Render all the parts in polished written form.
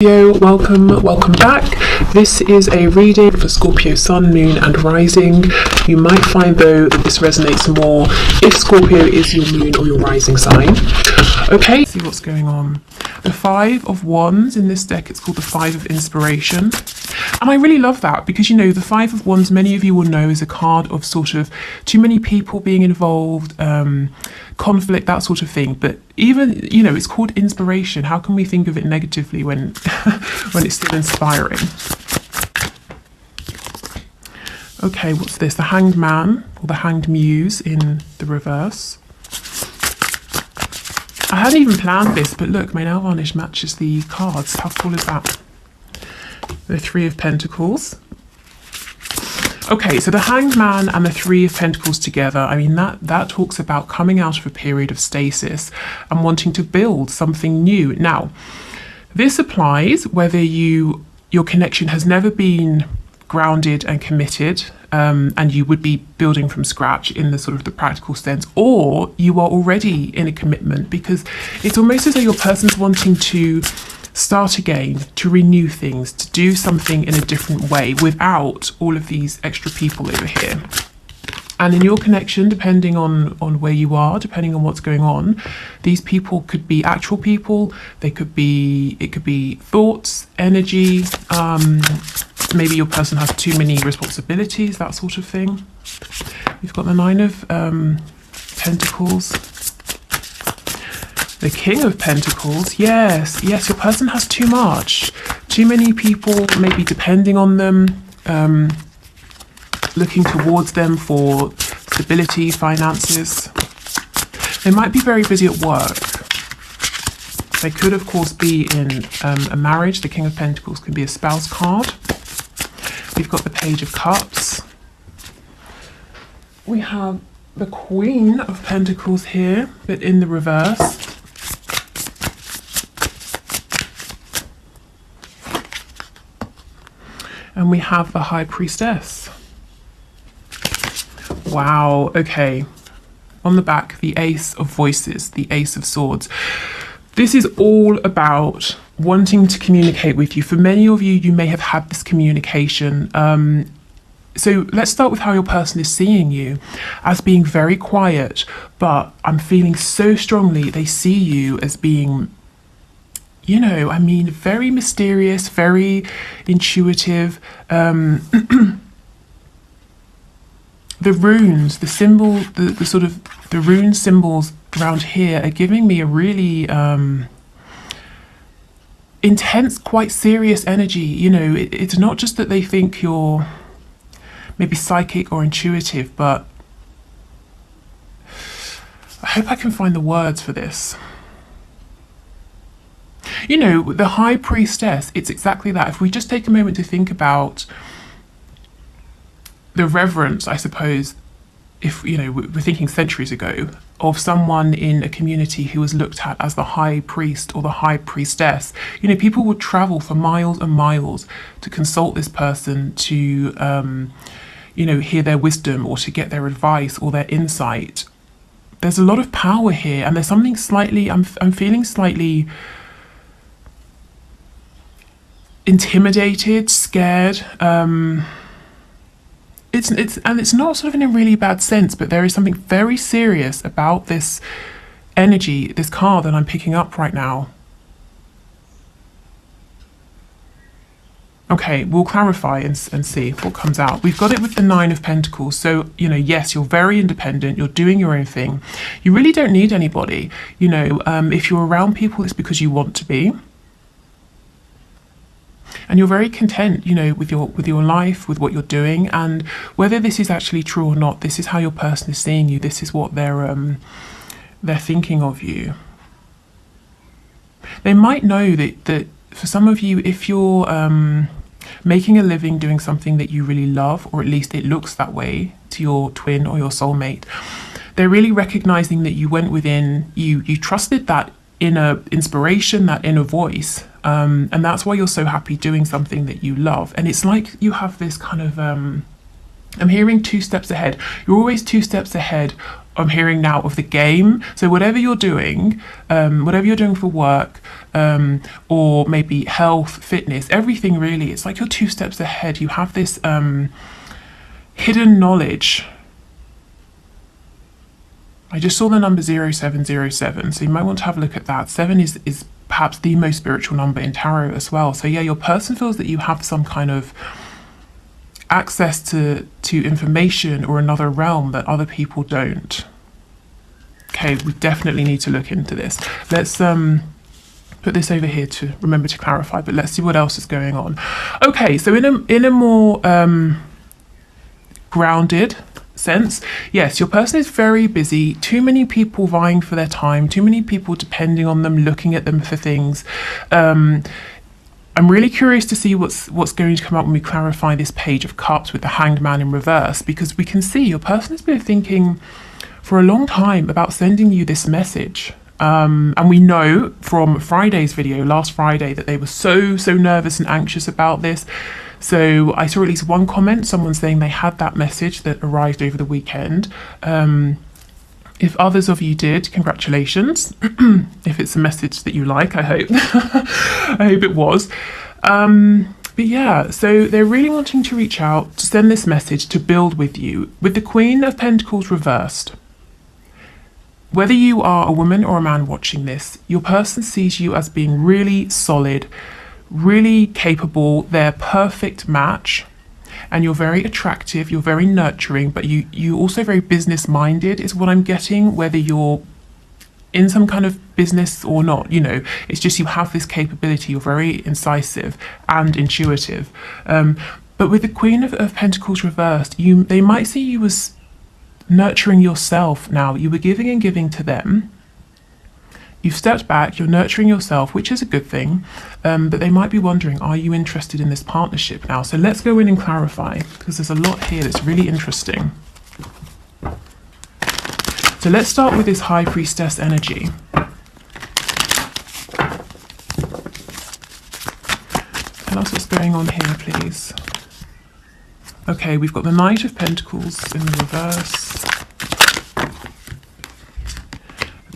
Welcome back. This is a reading for Scorpio Sun, Moon and Rising. You might find though that this resonates more if Scorpio is your moon or your rising sign. Okay, see what's going on. The Five of Wands in this deck, it's called the Five of Inspiration. And I really love that because, you know, the Five of Wands, many of you will know, is a card of sort of too many people being involved, conflict, that sort of thing. But even, you know, it's called inspiration. How can we think of it negatively when when it's still inspiring? Okay, what's this? The Hanged Man or the Hanged Muse in the reverse. I hadn't even planned this, but look, my nail varnish matches the cards. How cool is that? The Three of Pentacles. Okay, so the Hanged Man and the Three of Pentacles together, I mean, that talks about coming out of a period of stasis and wanting to build something new. Now, this applies whether your connection has never been grounded and committed, and you would be building from scratch in the sort of the practical sense, or you are already in a commitment, because it's almost as though your person's wanting to start again, to renew things, to do something in a different way without all of these extra people over here. And in your connection, depending on where you are, depending on what's going on, these people could be actual people, it could be thoughts, energy, maybe your person has too many responsibilities, that sort of thing. We've got the Nine of Pentacles. The King of Pentacles, yes, your person has too much. Too many people maybe depending on them, looking towards them for stability, finances. They might be very busy at work. They could, of course, be in a marriage. The King of Pentacles can be a spouse card. We've got the Page of Cups. We have the Queen of Pentacles here, but in the reverse. And we have the High Priestess. Wow, okay. On the back, the Ace of Voices, the Ace of Swords. This is all about wanting to communicate with you. For many of you, you may have had this communication. So let's start with how your person is seeing you, as being very quiet, but I'm feeling so strongly they see you as being, you know, I mean, very mysterious, very intuitive. The runes, the symbol, the sort of the rune symbols around here are giving me a really intense, quite serious energy. You know, it's not just that they think you're maybe psychic or intuitive, but I hope I can find the words for this. You know, the High Priestess, it's exactly that. If we just take a moment to think about the reverence, I suppose, if, you know, we're thinking centuries ago, of someone in a community who was looked at as the High Priest or the High Priestess. You know, people would travel for miles and miles to consult this person, to, you know, hear their wisdom or to get their advice or their insight. There's a lot of power here, and there's something slightly, I'm feeling slightly intimidated, scared. It's not sort of in a really bad sense, but there is something very serious about this energy, this card that I'm picking up right now. Okay, we'll clarify and see what comes out. We've got it with the Nine of Pentacles. So, you know, yes, you're very independent. You're doing your own thing. You really don't need anybody. You know, if you're around people, it's because you want to be. And you're very content, you know, with your life, with what you're doing. And whether this is actually true or not, this is how your person is seeing you. This is what they're thinking of you. They might know that for some of you, if you're making a living doing something that you really love, or at least it looks that way to your twin or your soulmate, they're really recognizing that you went within, you trusted that inner inspiration, that inner voice. And that's why you're so happy doing something that you love. And it's like you have this kind of, I'm hearing 2 steps ahead. You're always 2 steps ahead I'm hearing now of the game. So whatever you're doing for work, or maybe health, fitness, everything really, it's like you're 2 steps ahead. You have this hidden knowledge. I just saw the number 0707, so you might want to have a look at that. 7 is perhaps the most spiritual number in tarot as well. So yeah, your person feels that you have some kind of access to information or another realm that other people don't. Okay, we definitely need to look into this. Let's put this over here to remember to clarify, but let's see what else is going on. Okay, so in a more grounded sense, yes, your person is very busy. Too many people vying for their time, too many people depending on them, looking at them for things. I'm really curious to see what's going to come up when we clarify this Page of Cups with the Hanged Man in reverse, because we can see your person has been thinking for a long time about sending you this message. And we know from Friday's video, last Friday, that they were so nervous and anxious about this. So I saw at least one comment, someone saying they had that message that arrived over the weekend. If others of you did, congratulations. If it's a message that you like, I hope. I hope it was. But yeah, so they're really wanting to reach out, to send this message, to build with you. With the Queen of Pentacles reversed, whether you are a woman or a man watching this, your person sees you as being really solid, really capable, they're perfect match. And you're very attractive, you're very nurturing, but you also very business minded is what I'm getting, whether you're in some kind of business or not, you know, it's just you have this capability, you're very incisive and intuitive. But with the Queen of Pentacles reversed, they might see you as nurturing yourself now. You were giving and giving to them. You've stepped back, you're nurturing yourself, which is a good thing, but they might be wondering, are you interested in this partnership now? So let's go in and clarify, because there's a lot here that's really interesting. So let's start with this High Priestess energy. Tell us what's going on here, please. Okay, we've got the Knight of Pentacles in the reverse.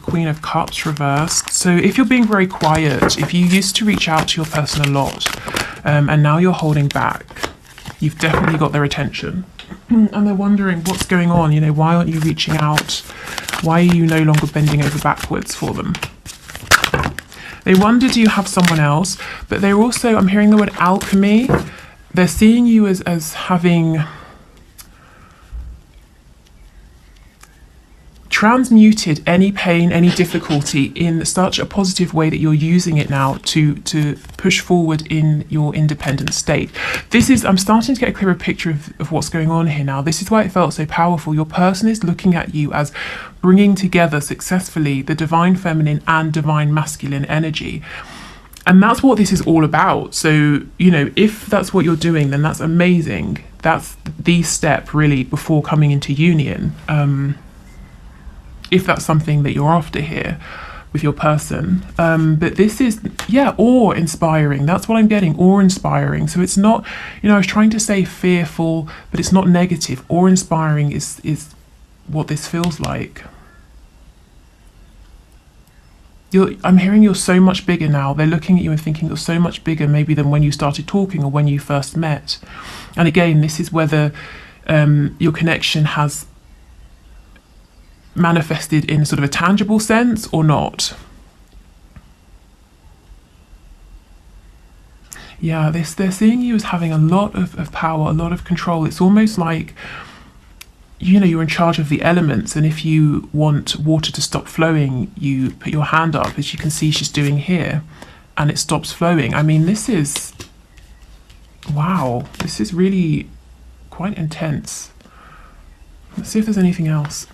Queen of Cups reversed. So if you're being very quiet, if you used to reach out to your person a lot, and now you're holding back, you've definitely got their attention. And they're wondering what's going on, you know, why aren't you reaching out? Why are you no longer bending over backwards for them? They wonder, do you have someone else? But they're also, I'm hearing the word alchemy. They're seeing you as having transmuted any pain, any difficulty in such a positive way that you're using it now to push forward in your independent state. This is, I'm starting to get a clearer picture of what's going on here now. This is why it felt so powerful. Your person is looking at you as bringing together successfully the divine feminine and divine masculine energy. And that's what this is all about. So, you know, if that's what you're doing, then that's amazing. That's the step really before coming into union. If that's something that you're after here with your person. But this is, yeah, awe-inspiring. That's what I'm getting, awe-inspiring. So it's not, you know, I was trying to say fearful, but it's not negative. Awe-inspiring is what this feels like. I'm hearing you're so much bigger now. They're looking at you and thinking you're so much bigger maybe than when you started talking or when you first met. And again, this is whether your connection has manifested in sort of a tangible sense or not. Yeah, they're seeing you as having a lot of power, a lot of control. It's almost like, you know, you're in charge of the elements, and if you want water to stop flowing, you put your hand up, as you can see she's doing here, and it stops flowing. I mean, this is, wow, this is really quite intense. Let's see if there's anything else.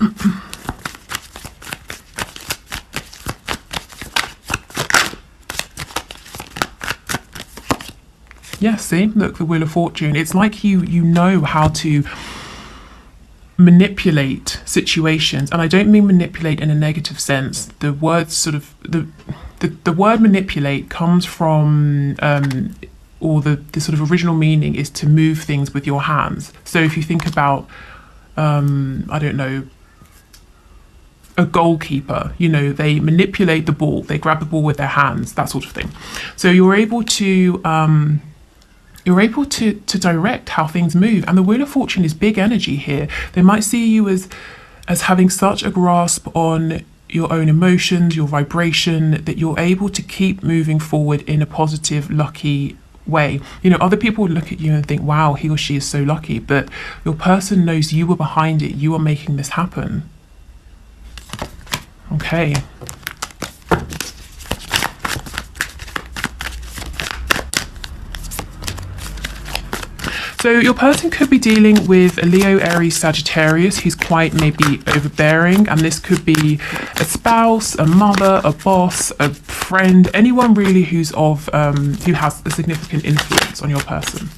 Yeah, see, look, the Wheel of Fortune. It's like you know how to manipulate situations, and I don't mean manipulate in a negative sense. The word sort of the word manipulate comes from or the sort of original meaning is to move things with your hands. So if you think about I don't know, a goalkeeper. You know, they manipulate the ball, they grab the ball with their hands, that sort of thing. So you're able to direct how things move. And the Wheel of Fortune is big energy here. They might see you as having such a grasp on your own emotions, your vibration, that you're able to keep moving forward in a positive, lucky way. You know, other people would look at you and think, wow, he or she is so lucky, but your person knows you were behind it. You are making this happen. Okay. So your person could be dealing with a Leo, Aries, Sagittarius who's quite maybe overbearing, and this could be a spouse, a mother, a boss, a friend, anyone really who's who has a significant influence on your person.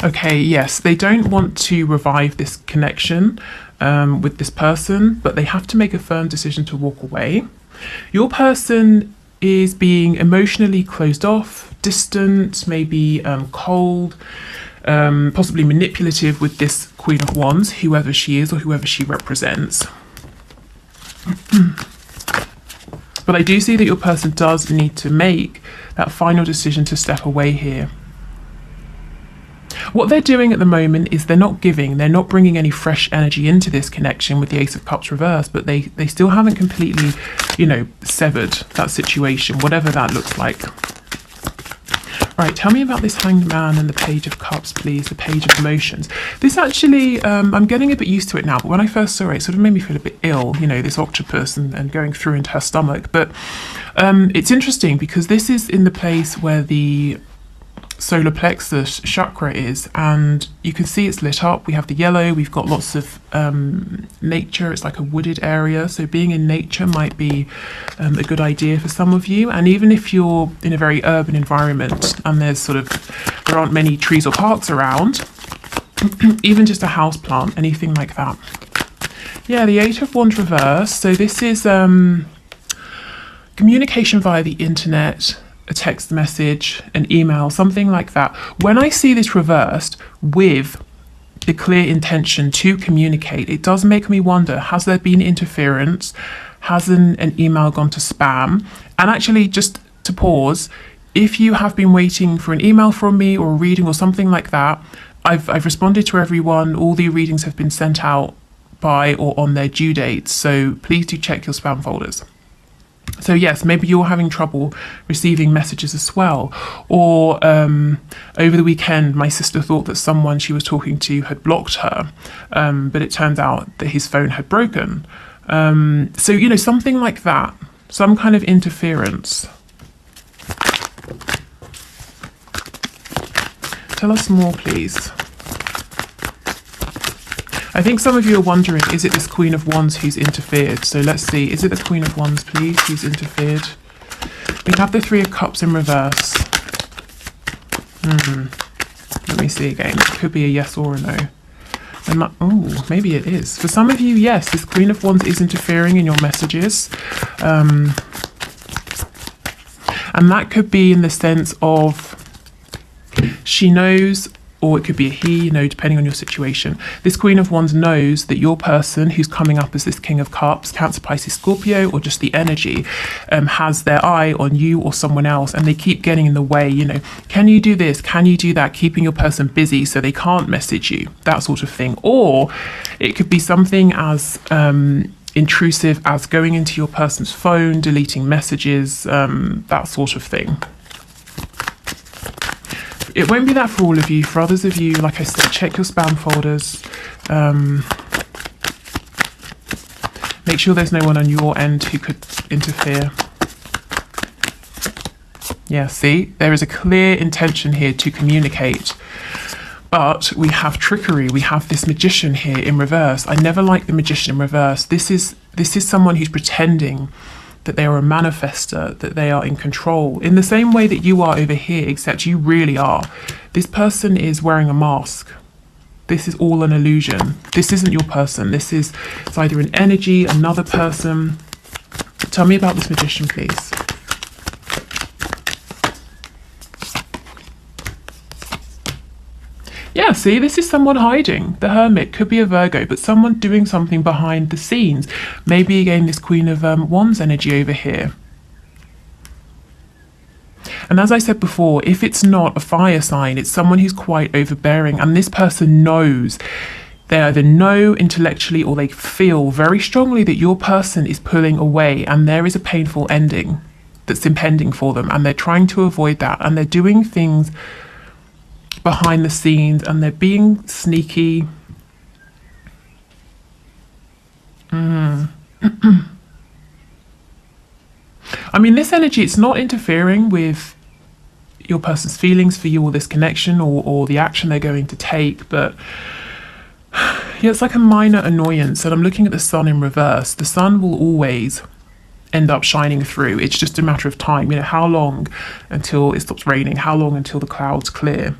Okay, yes, they don't want to revive this connection with this person, but they have to make a firm decision to walk away. Your person is being emotionally closed off, distant, maybe cold, possibly manipulative with this Queen of Wands, whoever she is or whoever she represents. But I do see that your person does need to make that final decision to step away here. What they're doing at the moment is they're not giving, they're not bringing any fresh energy into this connection with the Ace of Cups reversed, but they still haven't completely, you know, severed that situation, whatever that looks like. Right, tell me about this Hanged Man and the Page of Cups, please, the Page of Emotions. This actually, I'm getting a bit used to it now, but when I first saw it, it sort of made me feel a bit ill, you know, this octopus and going through into her stomach. But it's interesting because this is in the place where the solar plexus chakra is, and you can see it's lit up. We have the yellow, we've got lots of nature. It's like a wooded area, so being in nature might be a good idea for some of you. And even if you're in a very urban environment and there aren't many trees or parks around, even just a house plant, anything like that. Yeah, the Eight of Wands reversed. So this is communication via the internet, a text message, an email, something like that. When I see this reversed with the clear intention to communicate, it does make me wonder, has there been interference? Has an email gone to spam? And actually, just to pause, if you have been waiting for an email from me or a reading or something like that, I've responded to everyone. All the readings have been sent out by or on their due dates, so please do check your spam folders. So yes, maybe you're having trouble receiving messages as well. Or over the weekend, my sister thought that someone she was talking to had blocked her, but it turned out that his phone had broken. So, you know, something like that, some kind of interference. Tell us more, please. I think some of you are wondering, is it this Queen of Wands who's interfered? So let's see, is it the Queen of Wands, please, who's interfered? We have the Three of Cups in reverse. Let me see again. It could be a yes or a no. Oh, maybe it is. For some of you, yes, this Queen of Wands is interfering in your messages. And that could be in the sense of she knows, or it could be a he, you know, depending on your situation. This Queen of Wands knows that your person who's coming up as this King of Cups, Cancer, Pisces, Scorpio, or just the energy, has their eye on you or someone else, and they keep getting in the way, you know, can you do this? Can you do that? Keeping your person busy so they can't message you, that sort of thing. Or it could be something as intrusive as going into your person's phone, deleting messages, that sort of thing. It won't be that for all of you. For others of you, like I said, check your spam folders. Make sure there's no one on your end who could interfere. Yeah, see, there is a clear intention here to communicate. But we have trickery. We have this magician here in reverse. I never like the magician in reverse. This is someone who's pretending that they are a manifester, that they are in control, in the same way that you are over here, except you really are. This person is wearing a mask. This is all an illusion. This isn't your person. It's either an energy, another person. Tell me about this magician, please. Yeah, Yeah, see, this is someone hiding. The Hermit could be a Virgo, but someone doing something behind the scenes. Maybe again this Queen of Wands energy over here. And as I said before, if it's not a fire sign, it's someone who's quite overbearing, and this person knows. They either know intellectually or they feel very strongly that your person is pulling away and there is a painful ending that's impending for them, and they're trying to avoid that, and they're doing things behind the scenes and they're being sneaky. I mean, this energy, it's not interfering with your person's feelings for you or this connection or the action they're going to take, but yeah, it's like a minor annoyance. And I'm looking at the sun in reverse. The sun will always end up shining through. It's just a matter of time. You know, how long until it stops raining? How long until the clouds clear?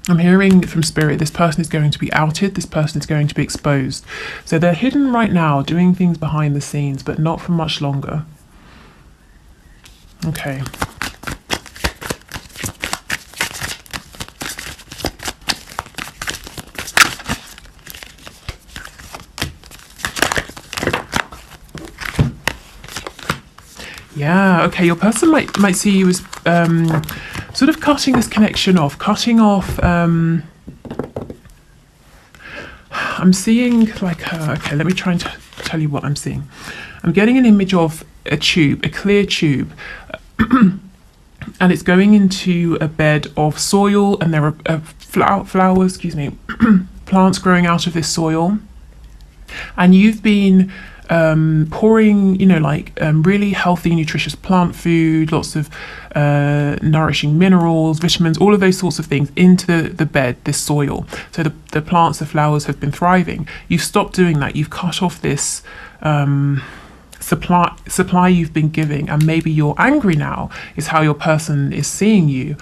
I'm hearing from Spirit, this person is going to be outed. This person is going to be exposed. So they're hidden right now, doing things behind the scenes, but not for much longer. Okay. Yeah, okay, your person might see you as sort of cutting this connection off, I'm seeing like, okay, let me try and tell you what I'm seeing. I'm getting an image of a tube, a clear tube, and it's going into a bed of soil, and there are flowers, plants growing out of this soil, and you've been pouring, really healthy, nutritious plant food, lots of nourishing minerals, vitamins, all of those sorts of things into the bed, this soil. So the plants, the flowers have been thriving. You've stopped doing that. You've cut off this supply you've been giving, and maybe you're angry now is how your person is seeing you,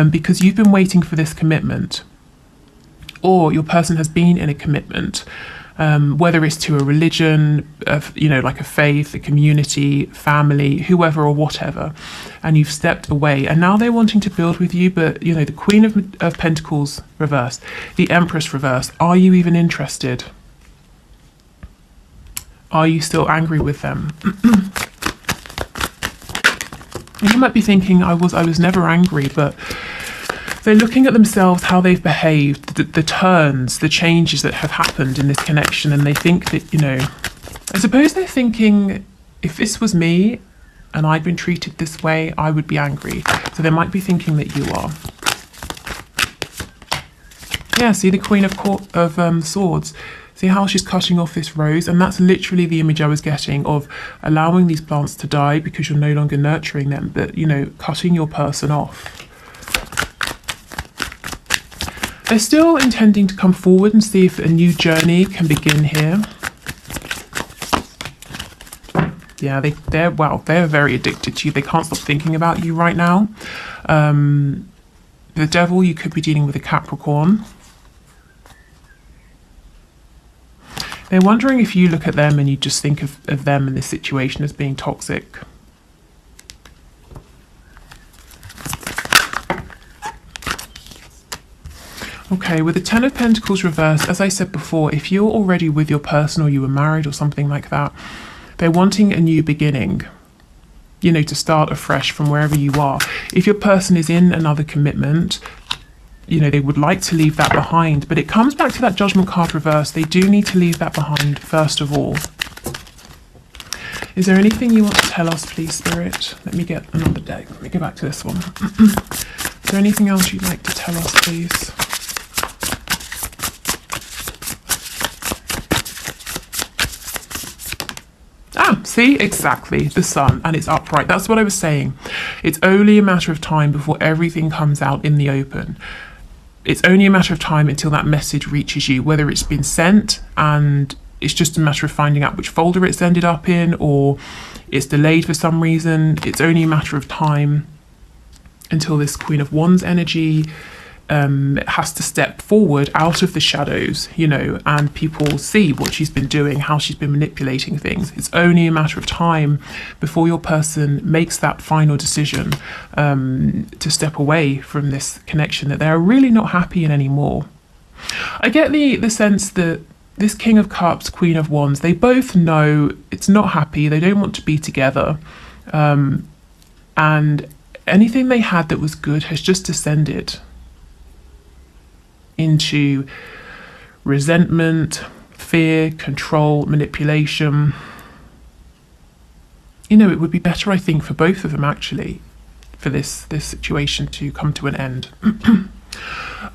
because you've been waiting for this commitment, or your person has been in a commitment. Whether it's to a religion, like a faith, a community, family, whoever or whatever, and you've stepped away, and now they're wanting to build with you, but the Queen of Pentacles reversed, the Empress reversed. Are you even interested? Are you still angry with them? You might be thinking, I was never angry, but they're looking at themselves, how they've behaved, the turns, the changes that have happened in this connection, and they think that, I suppose they're thinking, if this was me and I'd been treated this way, I would be angry. So they might be thinking that you are. Yeah, see the Queen of Swords. See how she's cutting off this rose, and that's literally the image I was getting of allowing these plants to die because you're no longer nurturing them, but, cutting your person off. They're still intending to come forward and see if a new journey can begin here. Yeah, they're very addicted to you. They can't stop thinking about you right now. The Devil, you could be dealing with a Capricorn. They're wondering if you look at them and you just think of them in this situation as being toxic. Okay, with the Ten of Pentacles reversed, as I said before, if you're already with your person or you were married or something like that, they're wanting a new beginning, to start afresh from wherever you are. If your person is in another commitment, they would like to leave that behind, but it comes back to that Judgment card reversed. They do need to leave that behind first of all. Is there anything you want to tell us, please, Spirit? Let me get another deck. Let me go back to this one. Is there anything else you'd like to tell us, please? See, exactly, the sun, and it's upright. That's what I was saying. It's only a matter of time before everything comes out in the open. It's only a matter of time until that message reaches you, whether it's been sent and it's just a matter of finding out which folder it's ended up in, or it's delayed for some reason. It's only a matter of time until this Queen of Wands energy has to step forward out of the shadows, you know, and people see what she's been doing, how she's been manipulating things. It's only a matter of time before your person makes that final decision to step away from this connection that they're really not happy in anymore. I get the sense that this King of Cups, Queen of Wands, they both know it's not happy, they don't want to be together, and anything they had that was good has just descended into resentment, fear, control, manipulation. You know, it would be better, I think, for both of them actually, for this situation to come to an end.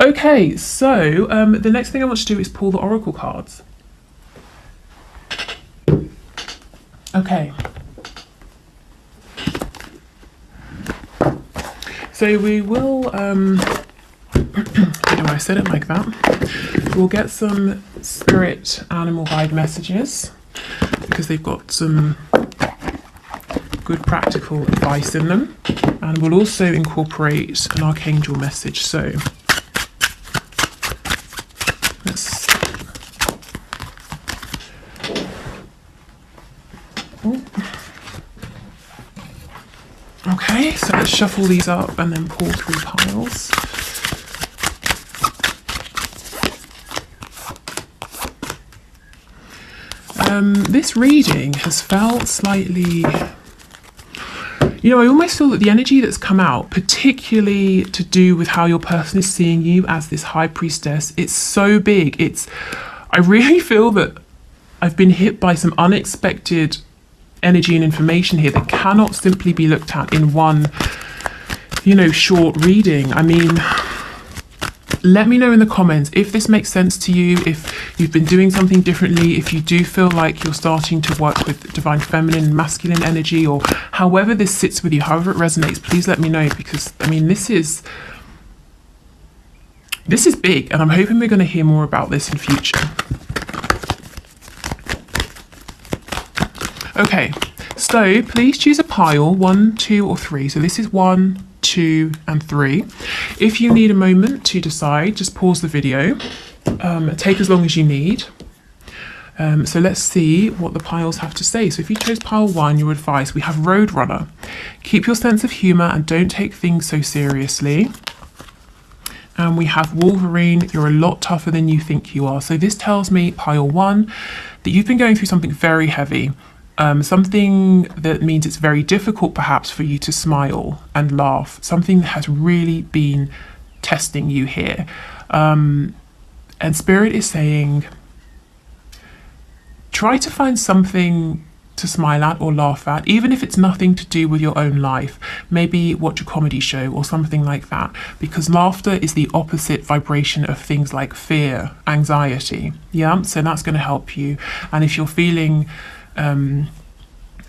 Okay, so the next thing I want to do is pull the oracle cards. Okay. So we will, I said it like that. We'll get some spirit animal guide messages because they've got some good practical advice in them. And we'll also incorporate an archangel message. So let's... Okay, so let's shuffle these up and then pull through piles. This reading has felt slightly, you know, I almost feel that the energy that's come out, particularly to do with how your person is seeing you as this high priestess, it's so big. I really feel that I've been hit by some unexpected energy and information here that cannot simply be looked at in one, you know, short reading. I mean, let me know in the comments if this makes sense to you, if you've been doing something differently, if you do feel like you're starting to work with divine feminine and masculine energy, or however this sits with you, however it resonates, please let me know, because I mean, this is big, and I'm hoping we're going to hear more about this in future. Okay, so please choose a pile, 1, 2, or 3. So this is 1, 2, and 3. If you need a moment to decide, just pause the video. Take as long as you need. So let's see what the piles have to say. So if you chose pile 1, your advice, we have Roadrunner. Keep your sense of humour and don't take things so seriously. And we have Wolverine, you're a lot tougher than you think you are. So this tells me, pile 1, that you've been going through something very heavy. Something that means it's very difficult perhaps for you to smile and laugh. Something that has really been testing you here. And Spirit is saying, try to find something to smile at or laugh at, even if it's nothing to do with your own life. Maybe watch a comedy show or something like that, because laughter is the opposite vibration of things like fear, anxiety. Yeah, so that's going to help you. And if you're feeling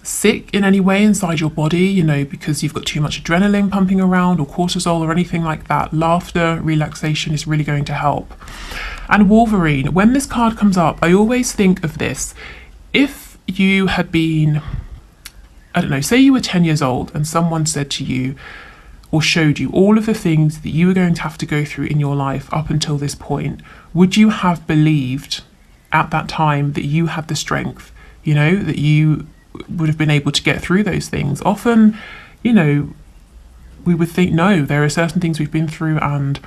sick in any way inside your body, you know, because you've got too much adrenaline pumping around or cortisol or anything like that, laughter, relaxation is really going to help. And Wolverine, when this card comes up, I always think of this. If you had been, I don't know, say you were 10 years old and someone said to you or showed you all of the things that you were going to have to go through in your life up until this point, would you have believed at that time that you had the strength? You know, that you would have been able to get through those things. Often, you know, we would think, no, there are certain things we've been through and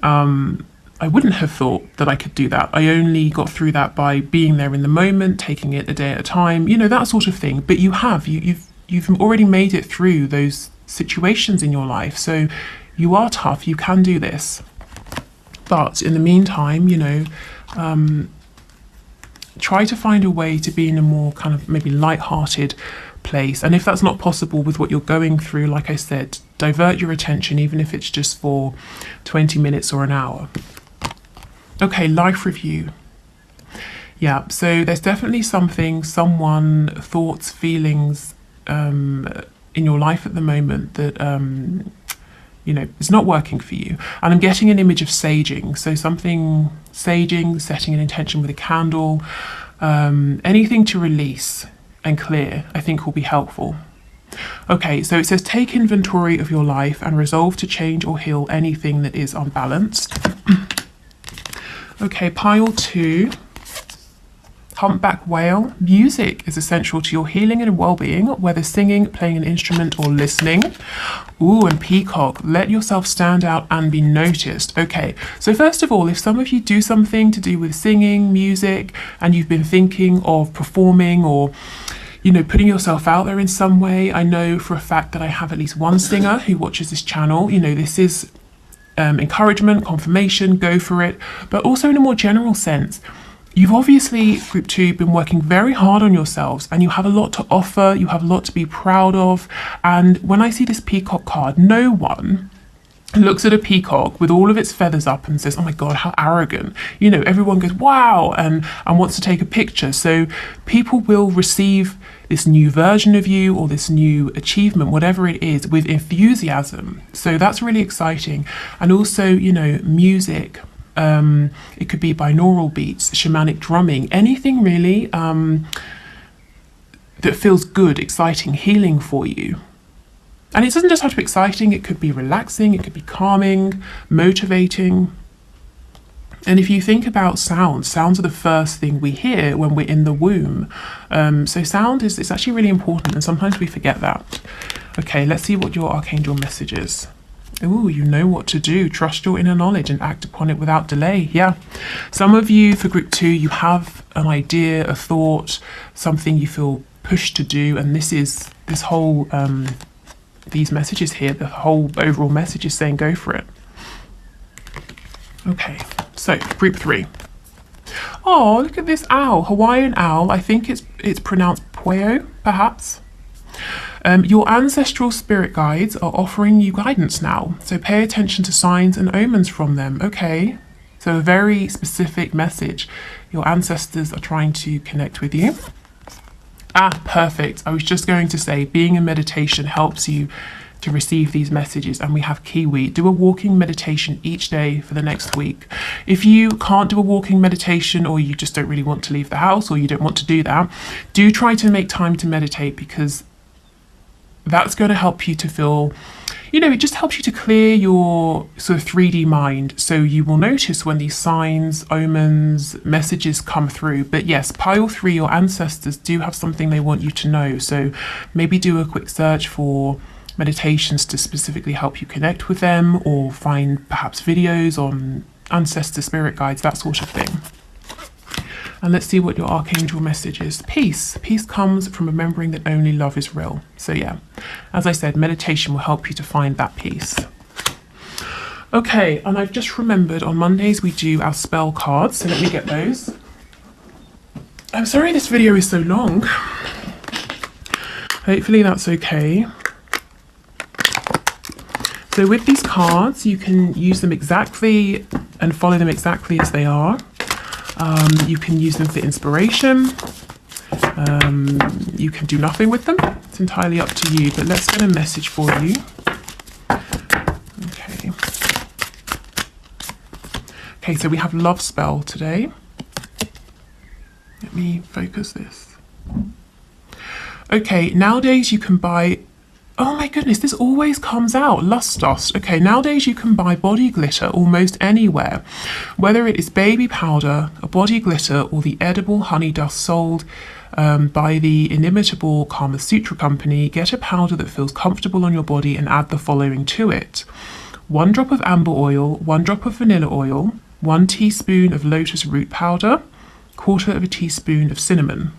I wouldn't have thought that I could do that. I only got through that by being there in the moment, taking it a day at a time, you know, that sort of thing. But you've already made it through those situations in your life. So you are tough, you can do this. But in the meantime, you know, try to find a way to be in a more kind of maybe light-hearted place. And if that's not possible with what you're going through, like I said, divert your attention, even if it's just for 20 minutes or an hour. Okay, life review. Yeah, so there's definitely something, someone, thoughts, feelings in your life at the moment that, you know, it's not working for you. And I'm getting an image of saging. So something saging, setting an intention with a candle, anything to release and clear, I think will be helpful. Okay, so it says take inventory of your life and resolve to change or heal anything that is unbalanced. Okay, pile 2. Humpback whale. Music is essential to your healing and well-being, whether singing, playing an instrument, or listening. Ooh, and peacock. Let yourself stand out and be noticed. Okay, so first of all, if some of you do something to do with singing, music, and you've been thinking of performing or, you know, putting yourself out there in some way, I know for a fact that I have at least one singer who watches this channel. You know, this is encouragement, confirmation, go for it. But also in a more general sense, you've obviously, group 2, been working very hard on yourselves and you have a lot to offer, you have a lot to be proud of. And when I see this peacock card, no one looks at a peacock with all of its feathers up and says, oh my God, how arrogant. You know, everyone goes, wow, and wants to take a picture. So people will receive this new version of you or this new achievement, whatever it is, with enthusiasm. So that's really exciting. And also, you know, music. It could be binaural beats, shamanic drumming, anything really that feels good, exciting, healing for you. And it doesn't just have to be exciting, it could be relaxing, it could be calming, motivating. And if you think about sounds are the first thing we hear when we're in the womb. So sound is actually really important, and sometimes we forget that. Okay, let's see what your archangel message is. Ooh, you know what to do. Trust your inner knowledge and act upon it without delay. Yeah. Some of you, for group 2, you have an idea, a thought, something you feel pushed to do. And this whole, these messages here, the whole overall message is saying go for it. Okay. So group 3. Oh, look at this owl, Hawaiian owl. I think it's pronounced Pueo, perhaps. Your ancestral spirit guides are offering you guidance now, so pay attention to signs and omens from them. Okay, so a very specific message. Your ancestors are trying to connect with you. Ah, perfect. I was just going to say, being in meditation helps you to receive these messages, and we have Kiwi. Do a walking meditation each day for the next week. If you can't do a walking meditation, or you just don't really want to leave the house, or you don't want to do that, do try to make time to meditate, because that's going to help you to feel, you know, it just helps you to clear your sort of 3D mind. So you will notice when these signs, omens, messages come through. But yes, pile 3, your ancestors do have something they want you to know. So maybe do a quick search for meditations to specifically help you connect with them, or find perhaps videos on ancestor spirit guides, that sort of thing. And let's see what your archangel message is. Peace. Peace comes from remembering that only love is real. So yeah, as I said, meditation will help you to find that peace. Okay, and I've just remembered on Mondays we do our spell cards, so let me get those. I'm sorry this video is so long. Hopefully that's okay. So with these cards, you can use them exactly and follow them exactly as they are. You can use them for inspiration. You can do nothing with them. It's entirely up to you, but let's get a message for you. Okay. Okay, so we have love spell today. Let me focus this. Okay, nowadays you can buy, oh my goodness, this always comes out, lust dust. Okay, nowadays you can buy body glitter almost anywhere, whether it is baby powder, a body glitter, or the edible honey dust sold by the inimitable Kama Sutra company. Get a powder that feels comfortable on your body and add the following to it: 1 drop of amber oil, 1 drop of vanilla oil, 1 teaspoon of lotus root powder, 1/4 teaspoon of cinnamon.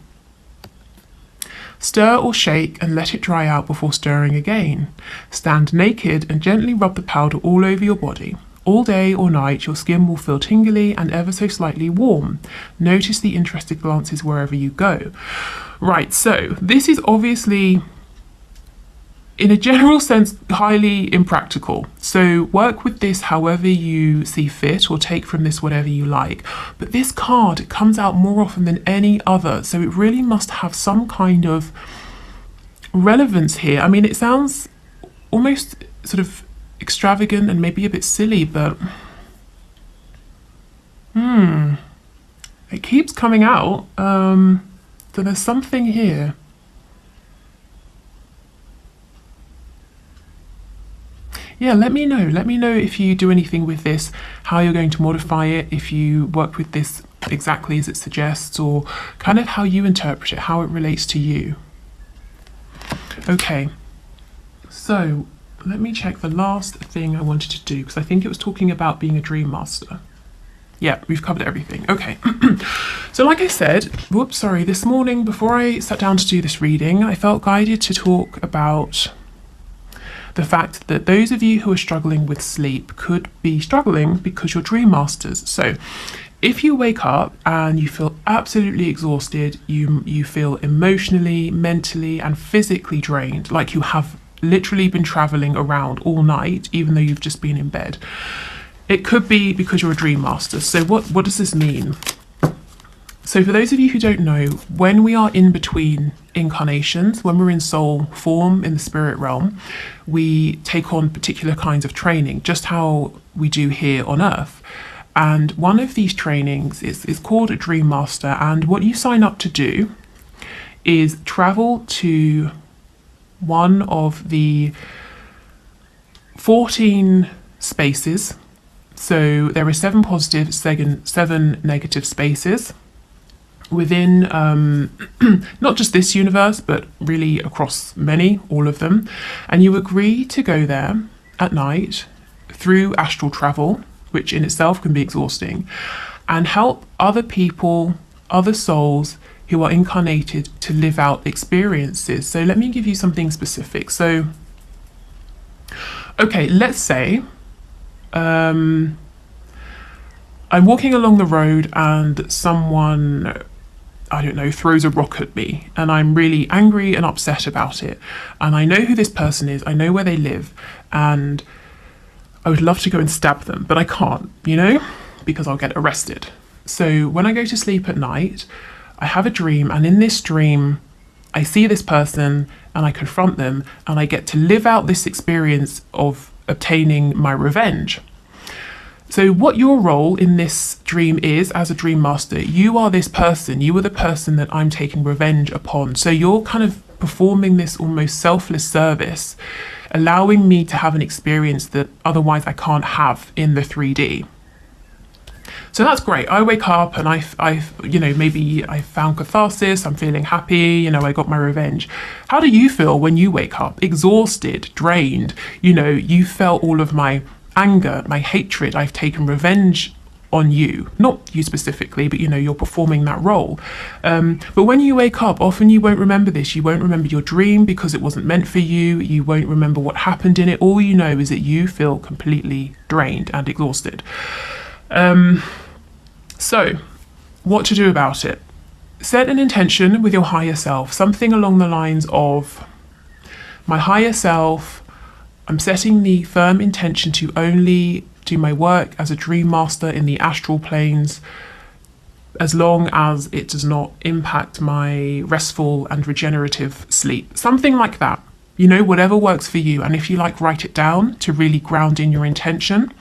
Stir or shake and let it dry out before stirring again. Stand naked and gently rub the powder all over your body. All day or night, your skin will feel tingly and ever so slightly warm. Notice the interested glances wherever you go. Right, so this is obviously, in a general sense, highly impractical. So work with this however you see fit, or take from this whatever you like. But this card, it comes out more often than any other, so it really must have some kind of relevance here. I mean, it sounds almost sort of extravagant and maybe a bit silly, but it keeps coming out. So there's something here. Yeah, let me know. Let me know if you do anything with this, how you're going to modify it, if you work with this exactly as it suggests, or kind of how you interpret it, how it relates to you. Okay, so let me check the last thing I wanted to do, because I think it was talking about being a dream master. Yeah, we've covered everything. Okay. So like I said, this morning before I sat down to do this reading, I felt guided to talk about the fact that those of you who are struggling with sleep could be struggling because you're dream masters. So if you wake up and you feel absolutely exhausted, you feel emotionally, mentally, and physically drained, like you have literally been traveling around all night, even though you've just been in bed, it could be because you're a dream master. So what does this mean? So for those of you who don't know, when we are in between incarnations, when we're in soul form in the spirit realm, we take on particular kinds of training, just how we do here on Earth. And one of these trainings is called a Dream Master. And what you sign up to do is travel to one of the 14 spaces. So there are 7 positive, 7 negative spaces within not just this universe, but really across all of them. And you agree to go there at night through astral travel, which in itself can be exhausting, and help other people, other souls who are incarnated to live out experiences. So let me give you something specific. So, okay, let's say I'm walking along the road and someone, I don't know, throws a rock at me, and I'm really angry and upset about it. And I know who this person is, I know where they live, and I would love to go and stab them, but I can't, because I'll get arrested. So when I go to sleep at night, I have a dream, and in this dream, I see this person and I confront them, and I get to live out this experience of obtaining my revenge. So what your role in this dream is as a dream master, you are this person, you are the person that I'm taking revenge upon. So you're kind of performing this almost selfless service, allowing me to have an experience that otherwise I can't have in the 3D. So that's great. I wake up and maybe I found catharsis, I'm feeling happy, I got my revenge. How do you feel when you wake up? Exhausted, drained, you felt all of my anger, my hatred, I've taken revenge on you. Not you specifically, but you're performing that role. But when you wake up, often you won't remember this. You won't remember your dream because it wasn't meant for you. You won't remember what happened in it. All you know is that you feel completely drained and exhausted. So what to do about it? Set an intention with your higher self, something along the lines of, my higher self, I'm setting the firm intention to only do my work as a dream master in the astral planes, as long as it does not impact my restful and regenerative sleep. Something like that. Whatever works for you. And if you write it down to really ground in your intention.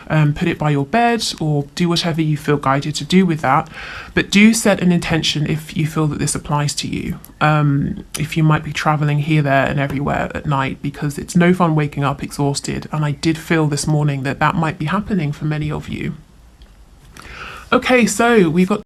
Put it by your bed or do whatever you feel guided to do with that. But do set an intention if you feel that this applies to you. If you might be traveling here, there and everywhere at night, because it's no fun waking up exhausted. And I did feel this morning that might be happening for many of you. Okay, so we've got